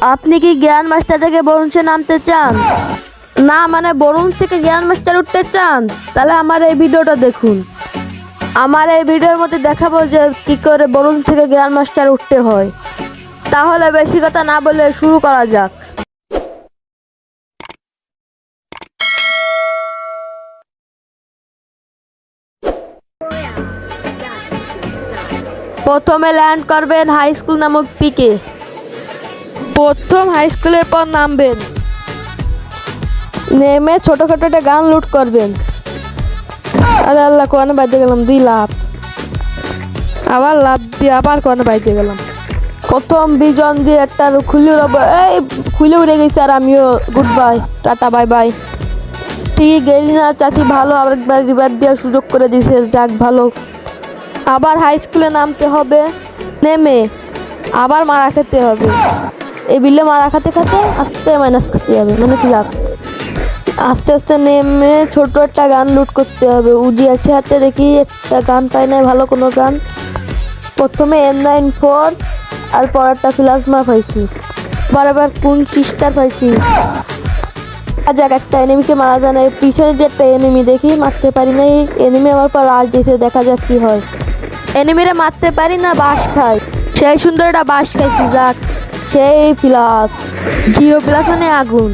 আপনি কি জ্ঞান মাস্টার থেকে বরুণসে নামতে চান? না মানে বরুণ থেকে জ্ঞান মাস্টার উঠতে চান? তাহলে আমার এই ভিডিওটা দেখুন। আমার এই ভিডিওর মধ্যে দেখাবো যে কি করে বরুণ থেকে জ্ঞান মাস্টার উঠতে হয়। তাহলে বেশি কথা না বলে শুরু করা যাক। প্রথমে ল্যান্ড করবেন হাই স্কুল নামক পিকে। প্রথম হাই স্কুলের পর নামবেন, নেমে ছোটখাটো একটা গান লুট করবেন। আরে আল্লাহ, কোয়ানে বাইতে গেলাম, লাভ আবার লাভ দিয়ে আবার কোয়ানে বাইতে গেলাম। প্রথম বিজন দিয়ে একটা খুলে এই খুলে উড়ে গেছে, আর আমিও good bye, tata bye bye. ঠিক গেলি না চাচি, ভালো আরেকবার রিভাইভ দেওয়ার সুযোগ করে দিছে, যাক ভালো। আবার হাই স্কুলে নামতে হবে, নেমে আবার মারা খেতে হবে। এই বিলে মারা খাতে খাতে আস্তে মাইনাস খেতে হবে, মানে কি লাভ। আস্তে আস্তে নেমে ছোট একটা গান লুট করতে হবে। উজি আছে হাতে, দেখি একটা গান পাই না, ভালো কোনো গান। প্রথমে M94 আর পরেরটা প্লাজমা পাইছি, বারবার কোন চিস্টার পাইছি। যাক, একটা এনিমিকে মারা যায় না। পিছনে যে একটা এনিমি দেখি, মারতে পারি না। এনিমি আমার পর লাশ দিয়েছে, দেখা যাক কি হয়। এনিমিরে মারতে পারি না, বাস খাই। সেই সুন্দর একটা বাস খাইছি, যাক সেই প্লাস 0 প্লাস মানে আগুন।